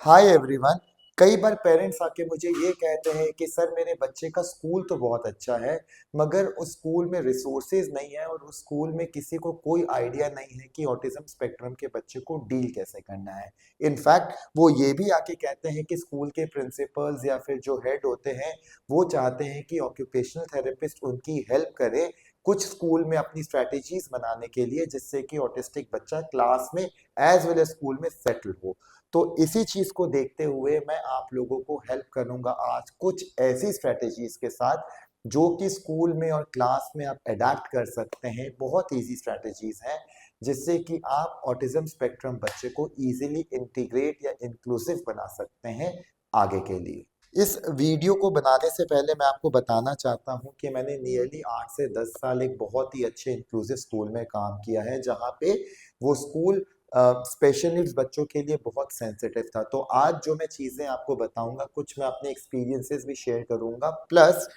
Hi everyone. कई बार parents आके मुझे ये कहते हैं कि सर मेरे बच्चे का स्कूल तो बहुत अच्छा है मगर उस स्कूल में रिसोर्सेज नहीं है और उस स्कूल में किसी को कोई आइडिया नहीं है कि ऑटिज्म स्पेक्ट्रम के बच्चे को डील कैसे करना है। इनफैक्ट वो ये भी आके कहते हैं कि स्कूल के प्रिंसिपल्स या फिर जो हेड होते हैं वो चाहते हैं कि ऑक्यूपेशनल थेरेपिस्ट उनकी हेल्प करे कुछ स्कूल में अपनी स्ट्रेटेजीज बनाने के लिए जिससे कि ऑटिस्टिक बच्चा क्लास में एज वेल एज स्कूल में सेटल हो। तो इसी चीज को देखते हुए मैं आप लोगों को हेल्प करूंगा आज कुछ ऐसी स्ट्रेटेजीज के साथ जो कि स्कूल में और क्लास में आप अडेप्ट कर सकते हैं। बहुत इजी स्ट्रेटेजीज हैं जिससे कि आप ऑटिज्म स्पेक्ट्रम बच्चे को इजीली इंटीग्रेट या इंक्लूसिव बना सकते हैं आगे के लिए। इस वीडियो को बनाने से पहले मैं आपको बताना चाहता हूं कि मैंने नियरली 8 से 10 साल एक बहुत ही अच्छे इंक्लूसिव स्कूल में काम किया है जहां पे वो स्कूल स्पेशल नीड्स बच्चों के लिए बहुत सेंसिटिव था। तो आज जो मैं चीज़ें आपको बताऊंगा कुछ मैं अपने एक्सपीरियंसेस भी शेयर करूंगा, प्लस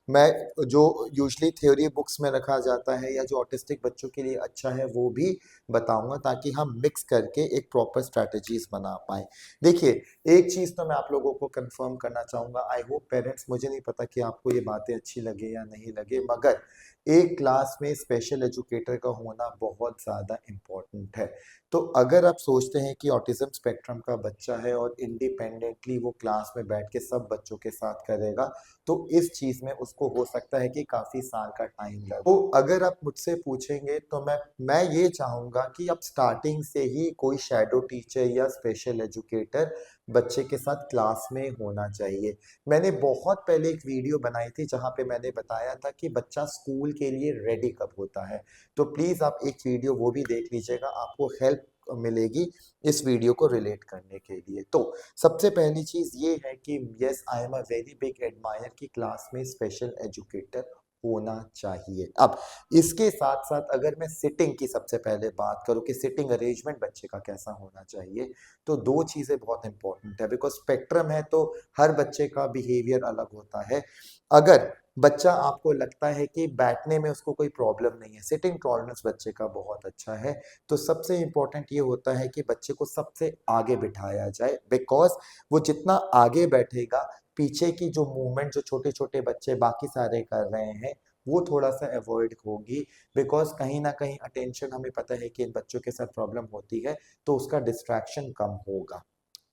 मैं जो यूजली थ्योरी बुक्स में रखा जाता है या जो ऑटिस्टिक बच्चों के लिए अच्छा है वो भी बताऊंगा ताकि हम मिक्स करके एक प्रॉपर स्ट्रैटेजीज बना पाए। देखिए, एक चीज़ तो मैं आप लोगों को कंफर्म करना चाहूंगा, आई होप पेरेंट्स, मुझे नहीं पता कि आपको ये बातें अच्छी लगे या नहीं लगे, मगर एक क्लास में स्पेशल एजुकेटर का होना बहुत ज़्यादा इम्पोर्टेंट है। तो अगर आप सोचते हैं कि ऑटिज्म स्पेक्ट्रम का बच्चा है और इंडिपेंडेंटली वो क्लास में बैठ के सब बच्चों के साथ करेगा तो इस चीज में उसको हो सकता है कि काफी साल का टाइम लगे। तो अगर आप मुझसे पूछेंगे तो मैं ये चाहूंगा कि आप स्टार्टिंग से ही कोई शैडो टीचर या स्पेशल एजुकेटर बच्चे के साथ क्लास में होना चाहिए। मैंने बहुत पहले एक वीडियो बनाई थी जहां पे मैंने बताया था कि बच्चा स्कूल के लिए रेडी कब होता है। तो प्लीज आप एक वीडियो वो भी देख लीजिएगा, आपको हेल्प मिलेगी इस वीडियो को रिलेट करने के लिए। तो सबसे पहली चीज ये है कि yes, I am a very big admire कि क्लास में स्पेशल एजुकेटर होना चाहिए। अब इसके साथ साथ अगर मैं सिटिंग की सबसे पहले बात करूं कि सिटिंग अरेंजमेंट बच्चे का कैसा होना चाहिए, तो दो चीजें बहुत इंपॉर्टेंट है। बिकॉज स्पेक्ट्रम है तो हर बच्चे का बिहेवियर अलग होता है। अगर बच्चा आपको लगता है कि बैठने में उसको कोई प्रॉब्लम नहीं है, सिटिंग टॉलरेंस बच्चे का बहुत अच्छा है, तो सबसे इंपॉर्टेंट ये होता है कि बच्चे को सबसे आगे बिठाया जाए। बिकॉज वो जितना आगे बैठेगा पीछे की जो मूवमेंट जो छोटे छोटे बच्चे बाकी सारे कर रहे हैं वो थोड़ा सा अवॉइड होगी। बिकॉज कहीं ना कहीं अटेंशन, हमें पता है कि इन बच्चों के साथ प्रॉब्लम होती है तो उसका डिस्ट्रैक्शन कम होगा।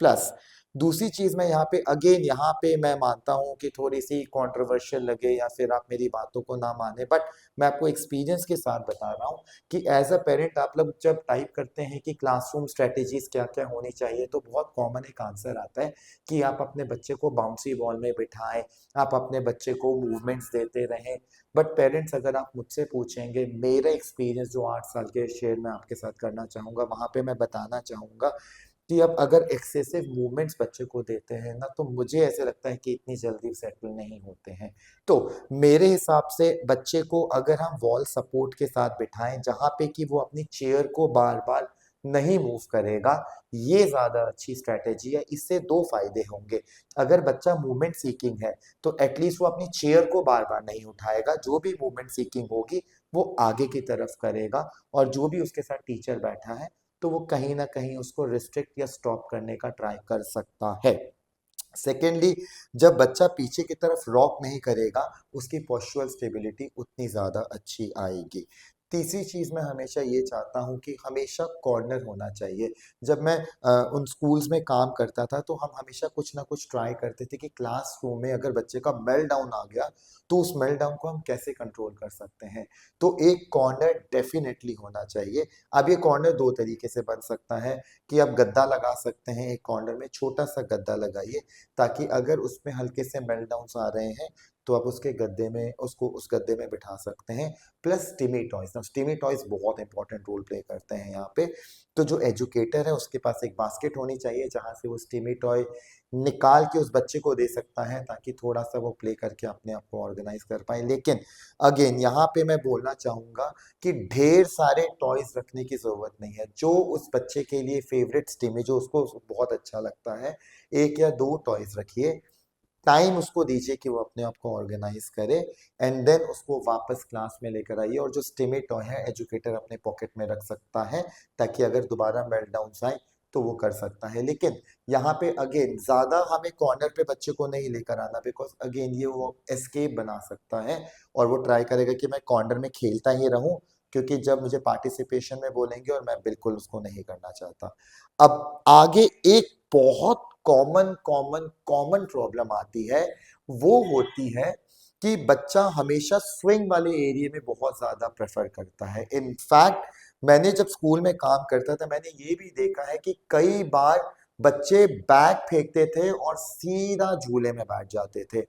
प्लस दूसरी चीज मैं यहाँ पे अगेन यहाँ पे मैं मानता हूँ कि थोड़ी सी कंट्रोवर्शियल लगे या फिर आप मेरी बातों को ना माने, बट मैं आपको एक्सपीरियंस के साथ बता रहा हूँ कि एज अ पेरेंट आप लोग जब टाइप करते हैं कि क्लासरूम स्ट्रेटेजीज क्या क्या होनी चाहिए तो बहुत कॉमन एक आंसर आता है कि आप अपने बच्चे को बाउंसी बॉल में बिठाएं, आप अपने बच्चे को मूवमेंट्स देते रहें। बट पेरेंट्स, अगर आप मुझसे पूछेंगे, मेरा एक्सपीरियंस जो 8 साल के शेयर मैं आपके साथ करना चाहूंगा वहां पे मैं बताना चाहूंगा कि अब अगर एक्सेसिव मूवमेंट्स बच्चे को देते हैं ना तो मुझे ऐसे लगता है कि इतनी जल्दी सेटल नहीं होते हैं। तो मेरे हिसाब से बच्चे को अगर हम वॉल सपोर्ट के साथ बिठाएं जहां पे कि वो अपनी चेयर को बार बार नहीं मूव करेगा, ये ज्यादा अच्छी स्ट्रेटेजी है। इससे दो फायदे होंगे। अगर बच्चा मूवमेंट सीकिंग है तो एटलीस्ट वो अपनी चेयर को बार बार नहीं उठाएगा, जो भी मूवमेंट सीकिंग होगी वो आगे की तरफ करेगा, और जो भी उसके साथ टीचर बैठा है तो वो कहीं ना कहीं उसको रिस्ट्रिक्ट या स्टॉप करने का ट्राई कर सकता है। सेकेंडली, जब बच्चा पीछे की तरफ रॉक नहीं करेगा उसकी पोस्चुरल स्टेबिलिटी उतनी ज्यादा अच्छी आएगी। तीसरी चीज मैं हमेशा ये चाहता हूँ कि हमेशा कॉर्नर होना चाहिए। जब मैं उन स्कूल्स में काम करता था तो हम हमेशा कुछ ना कुछ ट्राई करते थे कि क्लासरूम में अगर बच्चे का मेल डाउन आ गया तो उस मेल डाउन को हम कैसे कंट्रोल कर सकते हैं। तो एक कॉर्नर डेफिनेटली होना चाहिए। अब ये कॉर्नर दो तरीके से बन सकता है कि आप गद्दा लगा सकते हैं, एक कॉर्नर में छोटा सा गद्दा लगाइए ताकि अगर उसमें हल्के से मेल्टडाउन्स आ रहे हैं तो आप उसके गद्दे में उसको उस गद्दे में बिठा सकते हैं। प्लस स्टीमी टॉयज, ना स्टीमी टॉयज बहुत इंपॉर्टेंट रोल प्ले करते हैं यहाँ पे। तो जो एजुकेटर है उसके पास एक बास्केट होनी चाहिए जहां से वो स्टीमी टॉय निकाल के उस बच्चे को दे सकता है ताकि थोड़ा सा वो प्ले करके अपने आप को ऑर्गेनाइज कर पाए। लेकिन अगेन यहाँ पे मैं बोलना चाहूंगा कि ढेर सारे टॉयज रखने की जरूरत नहीं है। जो उस बच्चे के लिए फेवरेट स्टीमी जो उसको बहुत अच्छा लगता है, एक या दो टॉयज रखिए, टाइम उसको दीजिए कि वो अपने आप को ऑर्गेनाइज करे, एंड देन उसको वापस क्लास में लेकर आइए। और जो स्टिमी टॉय है एजुकेटर अपने पॉकेट में रख सकता है ताकि अगर दोबारा मेल्टडाउन आए तो वो कर सकता है। लेकिन यहाँ पे अगेन ज़्यादा हमें कॉर्नर पे बच्चे को नहीं लेकर आना, बिकॉज अगेन ये वो एस्केप बना सकता है और वो ट्राई करेगा कि मैं कॉर्नर में खेलता ही रहूं, क्योंकि जब मुझे पार्टिसिपेशन में बोलेंगे और मैं बिल्कुल उसको नहीं करना चाहता। अब आगे एक बहुत कॉमन कॉमन कॉमन प्रॉब्लम आती है, वो होती है कि बच्चा हमेशा स्विंग वाले एरिया में बहुत ज्यादा प्रेफर करता है। इनफैक्ट मैंने जब स्कूल में काम करता था, मैंने ये भी देखा है कि कई बार बच्चे बैग फेंकते थे और सीधा झूले में बैठ जाते थे।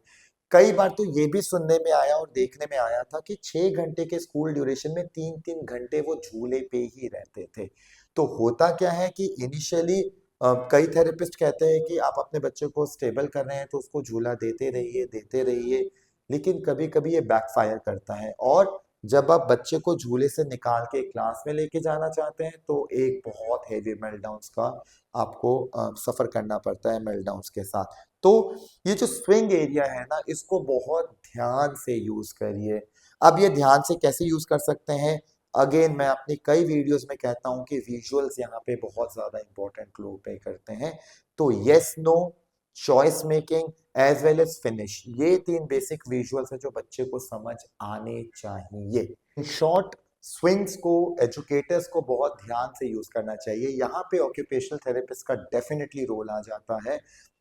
कई बार तो ये भी सुनने में आया और देखने में आया था कि 6 घंटे के स्कूल ड्यूरेशन में 3-3 घंटे वो झूले पे ही रहते थे। तो होता क्या है कि इनिशियली कई थेरेपिस्ट कहते हैं कि आप अपने बच्चे को स्टेबल कर रहे हैं तो उसको झूला देते रहिए, लेकिन कभी कभी ये बैकफायर करता है। और जब आप बच्चे को झूले से निकाल के क्लास में लेके जाना चाहते हैं तो एक बहुत हेवी मेल्टडाउन्स का आपको सफर करना पड़ता है मेल्टडाउन्स के साथ। तो ये जो स्विंग एरिया है ना, इसको बहुत ध्यान से यूज करिए। अब ये ध्यान से कैसे यूज कर सकते हैं? अगेन मैं अपनी कई वीडियोस में कहता हूं कि विजुअल्स यहाँ पे बहुत ज्यादा इंपॉर्टेंट रोल प्ले करते हैं। तो yes no, choice making as well as finish, ये 3 बेसिक विजुअल्स है जो बच्चे को समझ आने चाहिए। इन शॉर्ट, स्विंग्स को एजुकेटर्स को बहुत ध्यान से यूज करना चाहिए। यहाँ पे ऑक्यूपेशनल थेरेपिस्ट का डेफिनेटली रोल आ जाता है,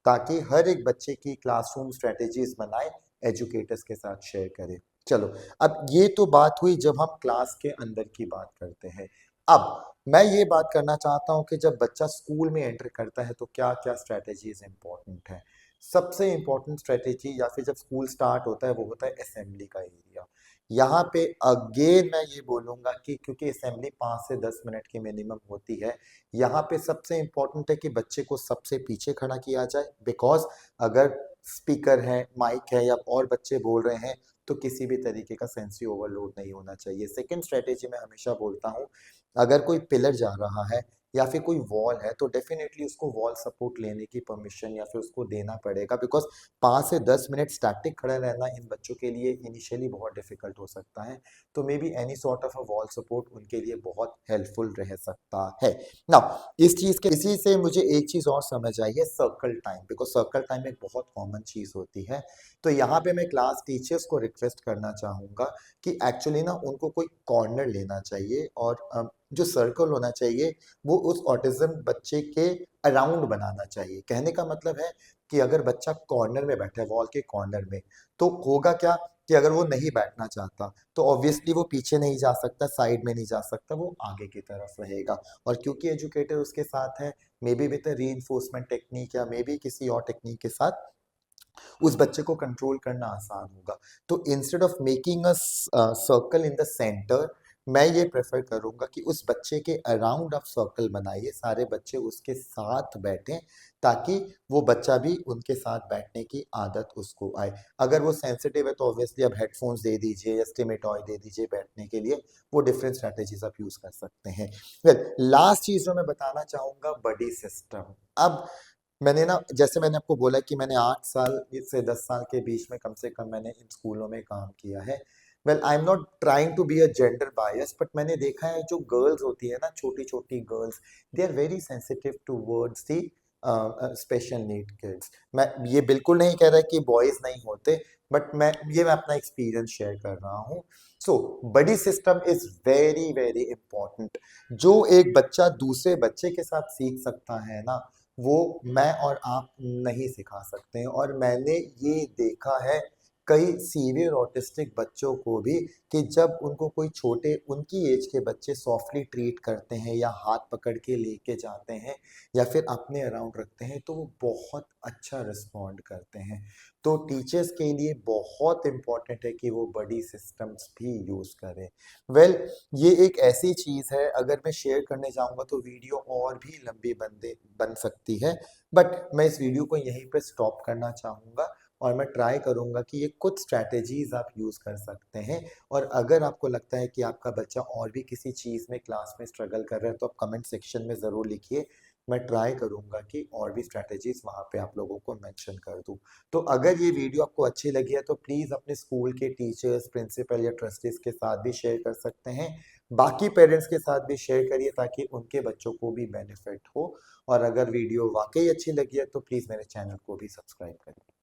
ताकि हर एक बच्चे की क्लासरूम स्ट्रेटेजीज बनाए, एजुकेटर्स के साथ शेयर करें। चलो, अब ये तो बात हुई जब हम क्लास के अंदर की बात करते हैं। अब मैं ये बात करना चाहता हूँ कि जब बच्चा स्कूल में एंटर करता है तो क्या क्या स्ट्रेटेजीज इंपॉर्टेंट है। सबसे इंपॉर्टेंट स्ट्रेटेजी या फिर जब स्कूल स्टार्ट होता है वो होता है असेंबली का एरिया। यहाँ पे अगेन मैं ये बोलूंगा कि क्योंकि असेंबली 5 से 10 मिनट की मिनिमम होती है, यहाँ पे सबसे इंपॉर्टेंट है कि बच्चे को सबसे पीछे खड़ा किया जाए। बिकॉज अगर स्पीकर है, माइक है या और बच्चे बोल रहे हैं तो किसी भी तरीके का सेंसरी ओवरलोड नहीं होना चाहिए। सेकंड स्ट्रेटेजी मैं हमेशा बोलता हूँ, अगर कोई पिलर जा रहा है या फिर कोई वॉल है तो डेफिनेटली उसको वॉल सपोर्ट लेने की परमिशन या फिर उसको देना पड़ेगा। बिकॉज 5 से 10 मिनट स्टैटिक खड़ा रहना इन बच्चों के लिए इनिशियली बहुत डिफिकल्ट हो सकता है। तो may be any sort of a wall support उनके लिए बहुत हेल्पफुल रह सकता है। नाउ इस चीज के इसी से मुझे एक चीज और समझ आई है, circle time. Because circle time एक बहुत कॉमन चीज होती है। तो यहाँ पे मैं क्लास टीचर्स को रिक्वेस्ट करना चाहूंगा कि एक्चुअली ना उनको कोई कॉर्नर लेना चाहिए और जो सर्कल होना चाहिए वो उस ऑटिज्म बच्चे के अराउंड बनाना चाहिए। कहने का मतलब है कि अगर बच्चा कॉर्नर में बैठा है, वॉल के कॉर्नर में, तो होगा क्या कि अगर वो नहीं बैठना चाहता तो ऑब्वियसली वो पीछे नहीं जा सकता, साइड में नहीं जा सकता, वो आगे की तरफ रहेगा। और क्योंकि एजुकेटर उसके साथ है, may be with reinforcement technique या मे बी किसी और टेक्निक के साथ उस बच्चे को कंट्रोल करना आसान होगा। तो instead of making a circle in the centre, मैं ये प्रेफर करूंगा कि उस बच्चे के अराउंड आप सर्कल बनाइए, सारे बच्चे उसके साथ बैठें, ताकि वो बच्चा भी उनके साथ बैठने की आदत उसको आए। अगर वो सेंसिटिव है तो ऑब्वियसली आप हेडफोन्स दे दीजिए या स्टिमेटॉय दे दीजिए बैठने के लिए। वो डिफरेंट स्ट्रैटेजीज आप यूज कर सकते हैं। वेल, लास्ट चीज जो मैं बताना चाहूंगा, बडी सिस्टम। अब मैंने ना, जैसे मैंने आपको बोला कि मैंने 8 साल से 10 साल के बीच में कम से कम मैंने इन स्कूलों में काम किया है। Well, I am not trying to be a gender bias, but मैंने देखा है जो गर्ल्स होती है ना, छोटी छोटी girls, they are very sensitive towards the special need kids. मैं ये बिल्कुल नहीं कह रहा कि बॉयज नहीं होते, बट मैं अपना एक्सपीरियंस शेयर कर रहा हूँ। So buddy system is very very important. जो एक बच्चा दूसरे बच्चे के साथ सीख सकता है ना, वो मैं और आप नहीं सिखा सकते हैं। और मैंने ये देखा है कई सीवियर ऑटिस्टिक बच्चों को भी, कि जब उनको कोई छोटे उनकी एज के बच्चे सॉफ्टली ट्रीट करते हैं या हाथ पकड़ के लेके जाते हैं या फिर अपने अराउंड रखते हैं तो वो बहुत अच्छा रिस्पॉन्ड करते हैं। तो टीचर्स के लिए बहुत इंपॉर्टेंट है कि वो बड़ी सिस्टम्स भी यूज करें। वेल, ये एक ऐसी चीज है, अगर मैं शेयर करने जाऊंगा तो वीडियो और भी लंबी बन सकती है। बट मैं इस वीडियो को यहीं पे स्टॉप करना चाहूंगा और मैं ट्राई करूंगा कि ये कुछ स्ट्रैटेजीज आप यूज कर सकते हैं। और अगर आपको लगता है कि आपका बच्चा और भी किसी चीज में क्लास में स्ट्रगल कर रहा है तो आप कमेंट सेक्शन में जरूर लिखिए। मैं ट्राई करूंगा कि और भी स्ट्रेटेजीज वहाँ पे आप लोगों को मेंशन कर दूं। तो अगर ये वीडियो आपको अच्छी लगी है तो प्लीज़ अपने स्कूल के टीचर्स, प्रिंसिपल या ट्रस्टीज के साथ भी शेयर कर सकते हैं। बाकी पेरेंट्स के साथ भी शेयर करिए ताकि उनके बच्चों को भी बेनिफिट हो। और अगर वीडियो वाकई अच्छी लगी है तो प्लीज़ मेरे चैनल को भी सब्सक्राइब करिए।